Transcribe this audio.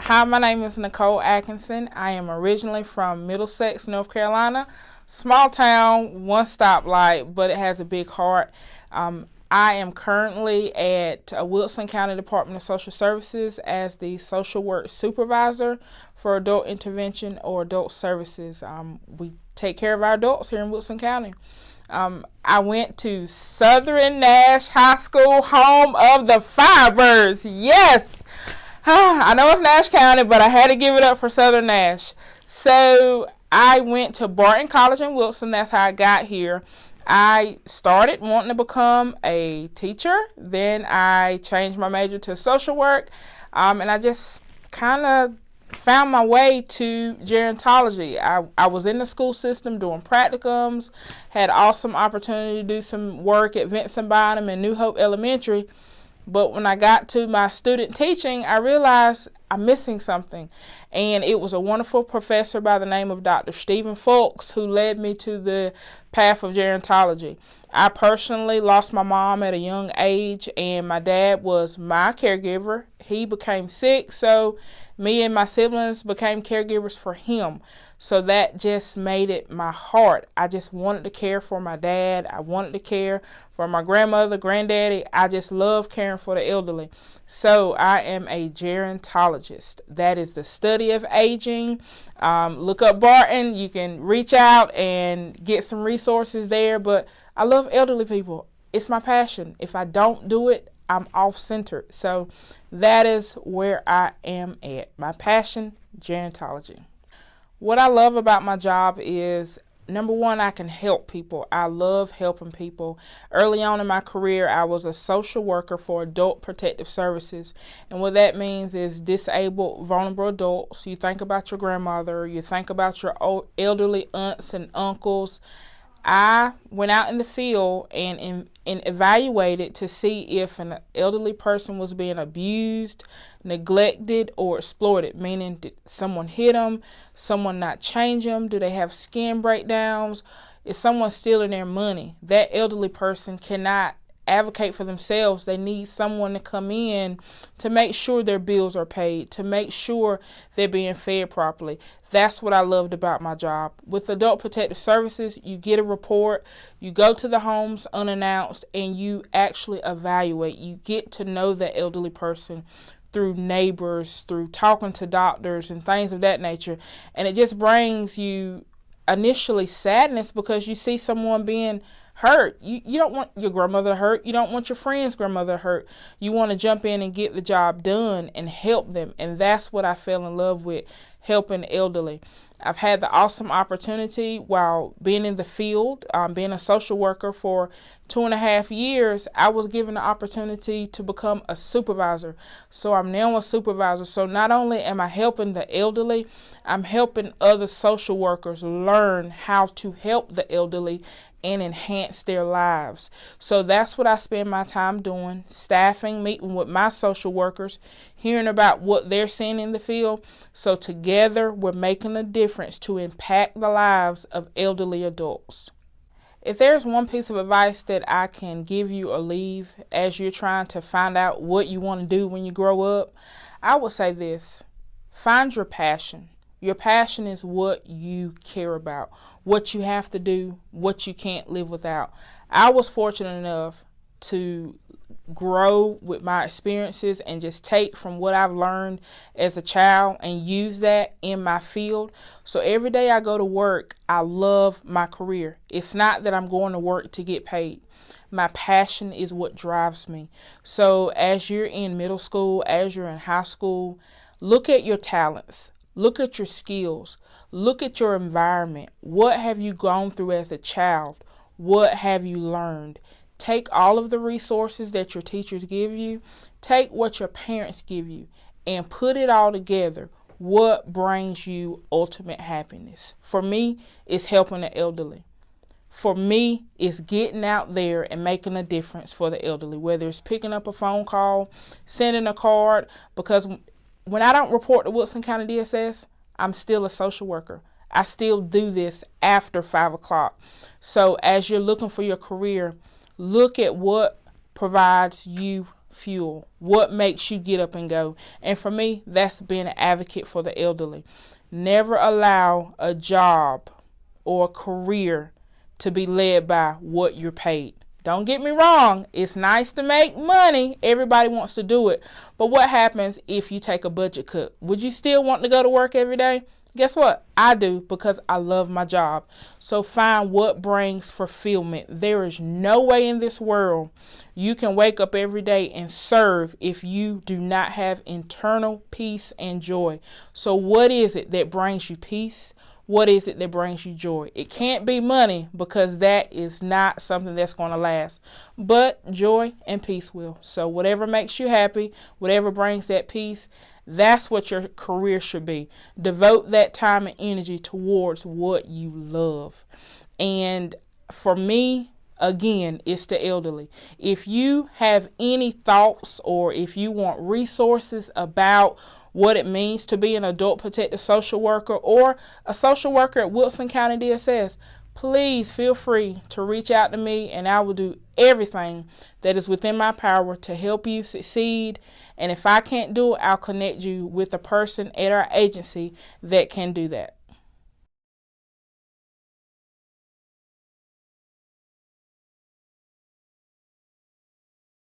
Hi, my name is Nicole Atkinson. I am originally from Middlesex, North Carolina. Small town, one stoplight, but it has a big heart. I am currently at Wilson County Department of Social Services as the social work supervisor for adult intervention or adult services. We take care of our adults here in Wilson County. I went to Southern Nash High School, home of the Firebirds. Yes! I know it's Nash County, but I had to give it up for Southern Nash. So I went to Barton College in Wilson. That's how I got here. I started wanting to become a teacher. Then I changed my major to social work. And I just kind of found my way to gerontology. I was in the school system doing practicums, had awesome opportunity to do some work at Vincent Bynum and New Hope Elementary. But when I got to my student teaching, I realized I'm missing something. And it was a wonderful professor by the name of Dr. Stephen Fulks who led me to the path of gerontology. I personally lost my mom at a young age, and my dad was my caregiver. He became sick, so me and my siblings became caregivers for him. So that just made it my heart. I just wanted to care for my dad. I wanted to care for my grandmother, granddaddy. I just love caring for the elderly. So I am a gerontologist. That is the study of aging. Look up Barton. You can reach out and get some resources there. But I love elderly people. It's my passion. If I don't do it, I'm off-centered. So that is where I am at. My passion, gerontology. What I love about my job is, number one, I can help people. I love helping people. Early on in my career, I was a social worker for adult protective services. And what that means is disabled, vulnerable adults. You think about your grandmother, you think about your elderly aunts and uncles. I went out in the field and evaluated to see if an elderly person was being abused, neglected, or exploited, meaning did someone hit them, someone not change them, do they have skin breakdowns, is someone stealing their money. That elderly person cannot advocate for themselves. They need someone to come in to make sure their bills are paid, to make sure they're being fed properly. That's what I loved about my job. With Adult Protective Services, you get a report, you go to the homes unannounced, and you actually evaluate. You get to know the elderly person through neighbors, through talking to doctors and things of that nature. And it just brings you initially sadness because you see someone being hurt. You don't want your grandmother hurt. You don't want your friend's grandmother hurt. You want to jump in and get the job done and help them. And that's what I fell in love with, helping the elderly. I've had the awesome opportunity while being in the field, being a social worker for 2.5 years. I was given the opportunity to become a supervisor. So I'm now a supervisor. So not only am I helping the elderly, I'm helping other social workers learn how to help the elderly and enhance their lives. So that's what I spend my time doing, staffing, meeting with my social workers, hearing about what they're seeing in the field. So together we're making a difference to impact the lives of elderly adults. If there's one piece of advice that I can give you or leave as you're trying to find out what you want to do when you grow up, I would say this: find your passion. Your passion is what you care about, what you have to do, what you can't live without. I was fortunate enough to grow with my experiences and just take from what I've learned as a child and use that in my field. So every day I go to work, I love my career. It's not that I'm going to work to get paid. My passion is what drives me. So as you're in middle school, as you're in high school, look at your talents. Look at your skills. Look at your environment. What have you gone through as a child? What have you learned? Take all of the resources that your teachers give you. Take what your parents give you and put it all together. What brings you ultimate happiness? For me, it's helping the elderly. For me, it's getting out there and making a difference for the elderly, whether it's picking up a phone call, sending a card, because when I don't report to Wilson County DSS, I'm still a social worker. I still do this after 5 o'clock. So as you're looking for your career, look at what provides you fuel? What makes you get up and go? And for me, that's being an advocate for the elderly. Never allow a job or a career to be led by what you're paid. Don't get me wrong, it's nice to make money. Everybody wants to do it. But what happens if you take a budget cut? Would you still want to go to work every day? Guess what? I do, because I love my job. So find what brings fulfillment. There is no way in this world you can wake up every day and serve if you do not have internal peace and joy. So what is it that brings you peace? What is it that brings you joy? It can't be money, because that is not something that's going to last. But joy and peace will. So whatever makes you happy, whatever brings that peace, that's what your career should be. Devote that time and energy towards what you love. And for me, again, it's the elderly. If you have any thoughts, or if you want resources about what it means to be an adult protective social worker or a social worker at Wilson County DSS, please feel free to reach out to me, and I will do everything that is within my power to help you succeed. And if I can't do it, I'll connect you with a person at our agency that can do that.